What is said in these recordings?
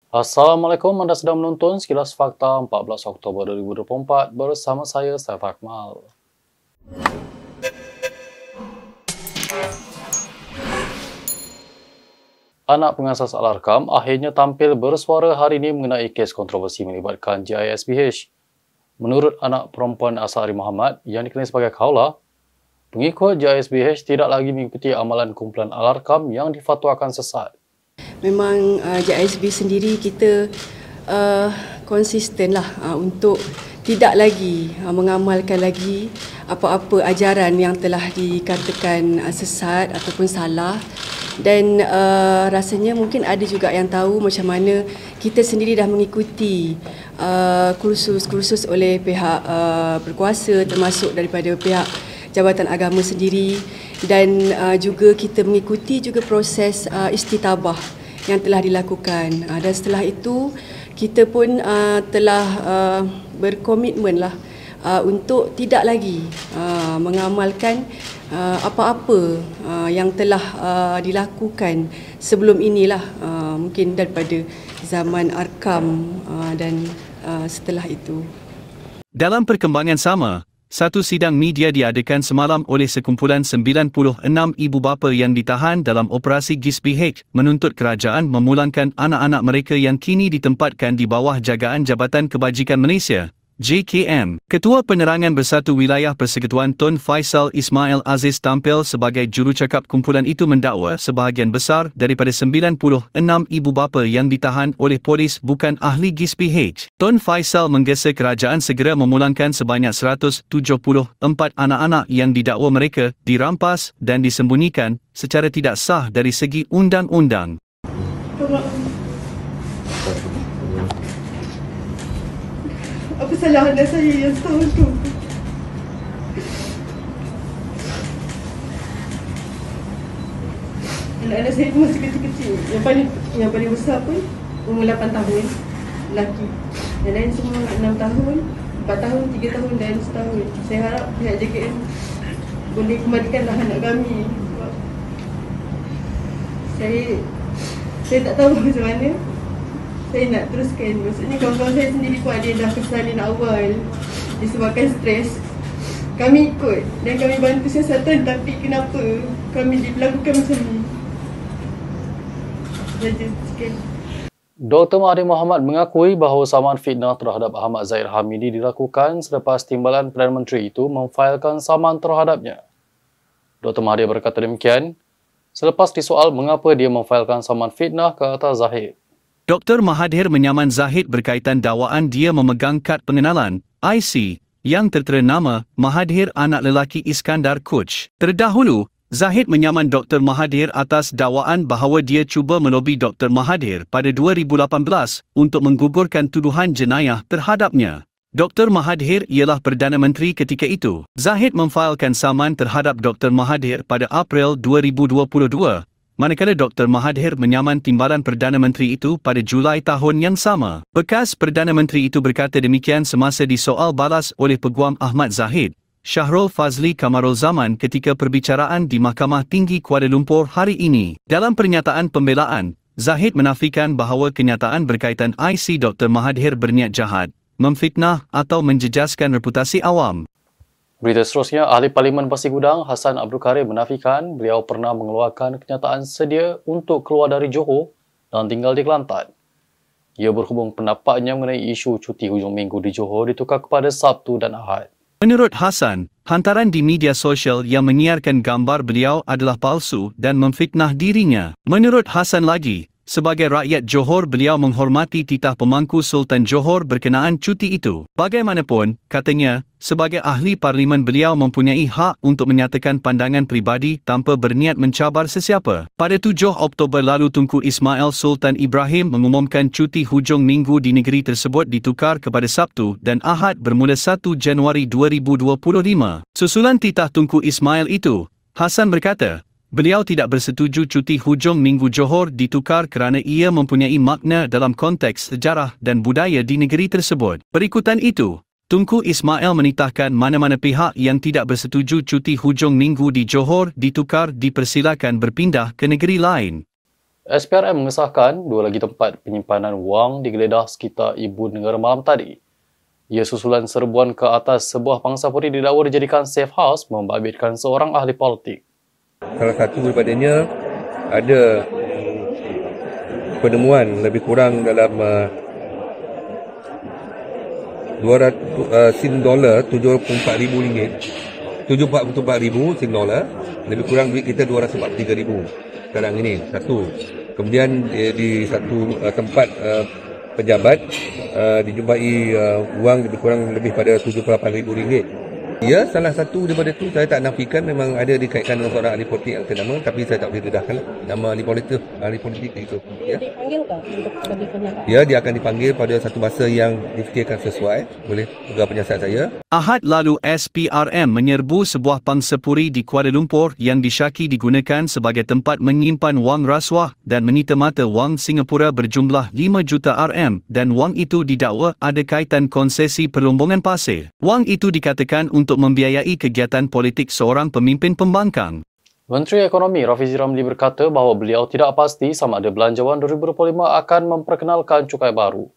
Assalamualaikum, Anda sedang menonton Sekilas Fakta 14 Oktober 2024 bersama saya, Saif Akmal. Anak pengasas Alarkam akhirnya tampil bersuara hari ini mengenai kes kontroversi melibatkan JISBH. Menurut anak perempuan Asari Muhammad yang dikenali sebagai Kaula, pengikut JISBH tidak lagi mengikuti amalan kumpulan Alarkam yang difatwakan sesat. Memang JISB sendiri kita konsistenlah untuk tidak lagi mengamalkan lagi apa-apa ajaran yang telah dikatakan sesat ataupun salah, dan rasanya mungkin ada juga yang tahu macam mana kita sendiri dah mengikuti kursus-kursus oleh pihak berkuasa, termasuk daripada pihak Jabatan Agama sendiri, dan juga kita mengikuti juga proses istitabah yang telah dilakukan, dan setelah itu kita pun telah berkomitmenlah untuk tidak lagi mengamalkan apa-apa yang telah dilakukan sebelum inilah, mungkin daripada zaman Arkam dan setelah itu. Dalam perkembangan sama, satu sidang media diadakan semalam oleh sekumpulan 96 ibu bapa yang ditahan dalam operasi GISBH menuntut kerajaan memulangkan anak-anak mereka yang kini ditempatkan di bawah jagaan Jabatan Kebajikan Malaysia, JKM. Ketua Penerangan Bersatu Wilayah Persekutuan Tun Faisal Ismail Aziz tampil sebagai jurucakap kumpulan itu mendakwa sebahagian besar daripada 96 ibu bapa yang ditahan oleh polis bukan ahli GISBH. Tun Faisal menggesa kerajaan segera memulangkan sebanyak 174 anak-anak yang didakwa mereka dirampas dan disembunyikan secara tidak sah dari segi undang-undang. Apa salah anak saya yang setahun tu? Anak-anak saya tu masih kecil-kecil. Yang paling besar pun umur 8 tahun, lelaki. Yang lain semua 6 tahun, 4 tahun, 3 tahun dan setahun. Saya harap pihak JKM boleh kembalikanlah anak kami. Saya tak tahu macam mana saya nak teruskan. Maksudnya kawan-kawan saya sendiri pun ada dah kesalahan awal disebabkan stres. Kami ikut dan kami bantu siasatan, tapi kenapa kami diperlakukan macam ni? Saja sikit. Dr. Mahathir Mohamad mengakui bahawa saman fitnah terhadap Ahmad Zahid Hamidi dilakukan selepas timbalan Perdana Menteri itu memfailkan saman terhadapnya. Dr. Mahathir berkata demikian selepas disoal mengapa dia memfailkan saman fitnah ke atas Zahid. Dr. Mahathir menyaman Zahid berkaitan dakwaan dia memegang kad pengenalan, IC, yang tertera nama Mahathir anak lelaki Iskandar Koch. Terdahulu, Zahid menyaman Dr. Mahathir atas dakwaan bahawa dia cuba melobi Dr. Mahathir pada 2018 untuk menggugurkan tuduhan jenayah terhadapnya. Dr. Mahathir ialah Perdana Menteri ketika itu. Zahid memfailkan saman terhadap Dr. Mahathir pada April 2022. Manakala Dr. Mahathir menyaman timbalan Perdana Menteri itu pada Julai tahun yang sama. Bekas Perdana Menteri itu berkata demikian semasa disoal balas oleh Peguam Ahmad Zahid, Syahrul Fazli Kamarul Zaman ketika perbicaraan di Mahkamah Tinggi Kuala Lumpur hari ini. Dalam pernyataan pembelaan, Zahid menafikan bahawa kenyataan berkaitan IC Dr. Mahathir berniat jahat, memfitnah atau menjejaskan reputasi awam. Berita seterusnya, Ahli Parlimen Pasir Gudang Hassan Abdul Karim menafikan beliau pernah mengeluarkan kenyataan sedia untuk keluar dari Johor dan tinggal di Kelantan. Ia berhubung pendapatnya mengenai isu cuti hujung minggu di Johor ditukar kepada Sabtu dan Ahad. Menurut Hassan, hantaran di media sosial yang menyiarkan gambar beliau adalah palsu dan memfitnah dirinya. Menurut Hassan lagi, sebagai rakyat Johor beliau menghormati titah pemangku Sultan Johor berkenaan cuti itu. Bagaimanapun, katanya, sebagai ahli parlimen beliau mempunyai hak untuk menyatakan pandangan peribadi tanpa berniat mencabar sesiapa. Pada 7 Oktober lalu Tunku Ismail Sultan Ibrahim mengumumkan cuti hujung minggu di negeri tersebut ditukar kepada Sabtu dan Ahad bermula 1 Januari 2025. Susulan titah Tunku Ismail itu, Hassan berkata, beliau tidak bersetuju cuti hujung minggu Johor ditukar kerana ia mempunyai makna dalam konteks sejarah dan budaya di negeri tersebut. Berikutan itu, Tunku Ismail menitahkan mana-mana pihak yang tidak bersetuju cuti hujung minggu di Johor ditukar dipersilakan berpindah ke negeri lain. SPRM mengesahkan 2 lagi tempat penyimpanan wang digeledah sekitar Ibu Negara malam tadi. Ia susulan serbuan ke atas sebuah pangsapuri didakwa dijadikan safe house membabitkan seorang ahli politik. Salah satu daripadanya ada penemuan lebih kurang dalam 200 Sing dolar, RM74,000, Sing dolar, lebih kurang duit kita RM243,000 sekarang ini. Satu. Kemudian di satu tempat pejabat dijumpai wang lebih kurang lebih pada RM78,000. Ya, salah satu daripada itu saya tak nafikan memang ada dikaitkan dengan seorang ahli politik yang ternama, tapi saya tak boleh dedahkan nama ahli politik itu. Ya. Dipanggil tak untuk bagi pernyataan? Ya, dia akan dipanggil pada satu masa yang difikirkan sesuai. Boleh pegang penyiasat saya. Ahad lalu SPRM menyerbu sebuah pangsapuri di Kuala Lumpur yang disyaki digunakan sebagai tempat menyimpan wang rasuah dan menyita mata wang Singapura berjumlah 5 juta RM dan wang itu didakwa ada kaitan konsesi perlombongan pasir. Wang itu dikatakan untuk membiayai kegiatan politik seorang pemimpin pembangkang. Menteri Ekonomi Rafizi Ramli berkata bahawa beliau tidak pasti sama ada Belanjawan 2025 akan memperkenalkan cukai baru.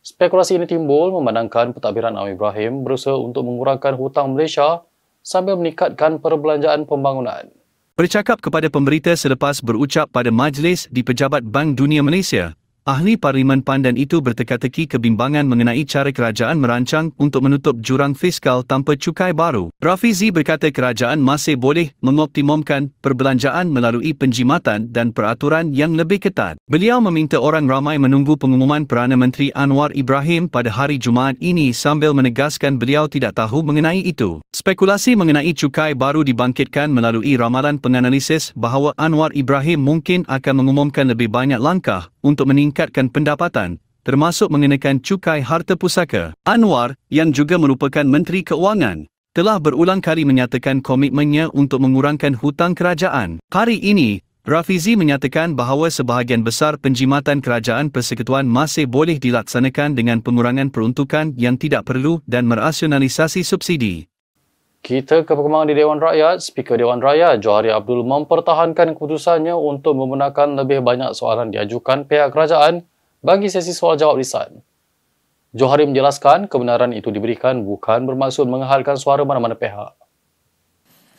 Spekulasi ini timbul memandangkan pentadbiran Anwar Ibrahim berusaha untuk mengurangkan hutang Malaysia sambil meningkatkan perbelanjaan pembangunan. Bercakap kepada pemberita selepas berucap pada majlis di Pejabat Bank Dunia Malaysia, ahli Parlimen Pandan itu berteka-teki kebimbangan mengenai cara kerajaan merancang untuk menutup jurang fiskal tanpa cukai baru. Rafizi berkata kerajaan masih boleh mengoptimumkan perbelanjaan melalui penjimatan dan peraturan yang lebih ketat. Beliau meminta orang ramai menunggu pengumuman Perdana Menteri Anwar Ibrahim pada hari Jumaat ini sambil menegaskan beliau tidak tahu mengenai itu. Spekulasi mengenai cukai baru dibangkitkan melalui ramalan penganalisis bahawa Anwar Ibrahim mungkin akan mengumumkan lebih banyak langkah untuk meningkatkan pendapatan, termasuk mengenakan cukai harta pusaka. Anwar, yang juga merupakan Menteri Keuangan, telah berulang kali menyatakan komitmennya untuk mengurangkan hutang kerajaan. Hari ini, Rafizi menyatakan bahawa sebahagian besar penjimatan kerajaan persekutuan masih boleh dilaksanakan dengan pengurangan peruntukan yang tidak perlu dan merasionalisasi subsidi. Kita ke perkembangan di Dewan Rakyat. Speaker Dewan Rakyat, Johari Abdul mempertahankan keputusannya untuk membenarkan lebih banyak soalan diajukan pihak kerajaan bagi sesi soal jawab lisan. Johari menjelaskan kebenaran itu diberikan bukan bermaksud menghadkan suara mana-mana pihak.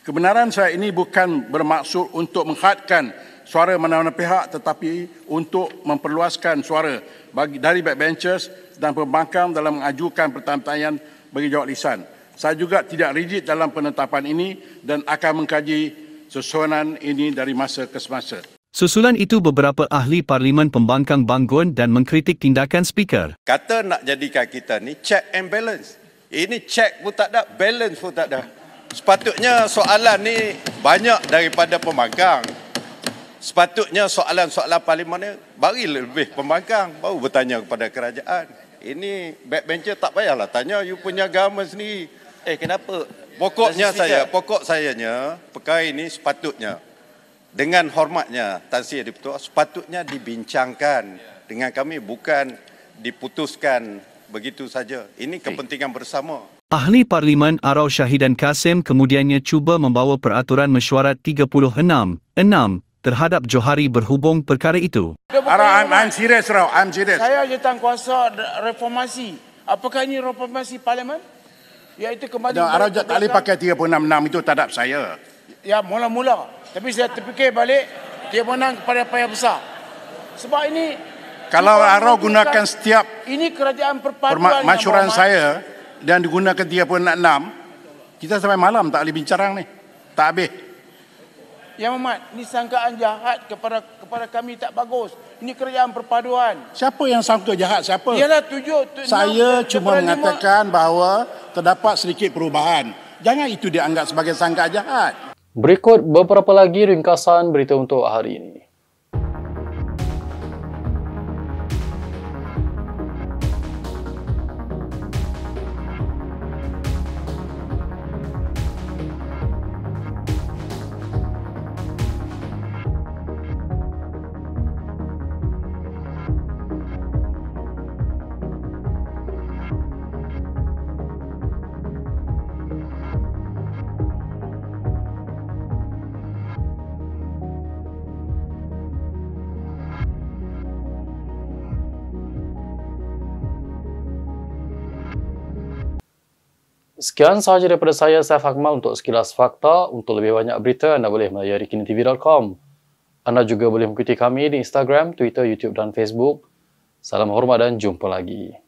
Kebenaran saya ini bukan bermaksud untuk menghadkan suara mana-mana pihak tetapi untuk memperluaskan suara dari backbenchers dan pembangkang dalam mengajukan pertanyaan bagi jawab lisan. Saya juga tidak rigid dalam penetapan ini dan akan mengkaji susunan ini dari masa ke semasa. Susulan itu beberapa ahli Parlimen Pembangkang banggun dan mengkritik tindakan Speaker. Kata nak jadikan kita ni check and balance. Ini check pun tak ada, balance pun tak ada. Sepatutnya soalan ni banyak daripada pembangkang. Sepatutnya soalan-soalan Parlimen ni bagi lebih pembangkang, baru bertanya kepada kerajaan. Ini backbencher tak payahlah tanya, you punya government sendiri. Kenapa? Pokok sayanya, perkara ini sepatutnya, dengan hormatnya Tan Sri Dipertua, sepatutnya dibincangkan dengan kami, bukan diputuskan begitu saja. Ini kepentingan bersama. Ahli Parlimen Arau Syahidan Kasim kemudiannya cuba membawa peraturan mesyuarat 36(6) terhadap Johari berhubung perkara itu. I'm serious, Rao. I'm serious. Saya jawatankuasa reformasi. Apakah ini reformasi parlimen? Iaitu kembali... Arau tak boleh pakai 366 itu terhadap saya. Ya, mula-mula. Tapi saya terfikir balik, 366 kepada payah besar. Sebab ini... Kalau Arau gunakan setiap... Ini kerajaan perpaduan masyuran saya dan digunakan 366, kita sampai malam tak boleh bincang ni. Tak habis. Ya Muhammad, ini sangkaan jahat kepada kami tak bagus. Ini kerajaan perpaduan. Siapa yang sangka jahat? Siapa? Ialah saya cuma mengatakan bahawa terdapat sedikit perubahan. Jangan itu dianggap sebagai sangkaan jahat. Berikut beberapa lagi ringkasan berita untuk hari ini. Sekian sahaja daripada saya, Saif Akmal, untuk sekilas fakta. Untuk lebih banyak berita, anda boleh melayari kinitv.com. Anda juga boleh mengikuti kami di Instagram, Twitter, YouTube dan Facebook. Salam hormat dan jumpa lagi.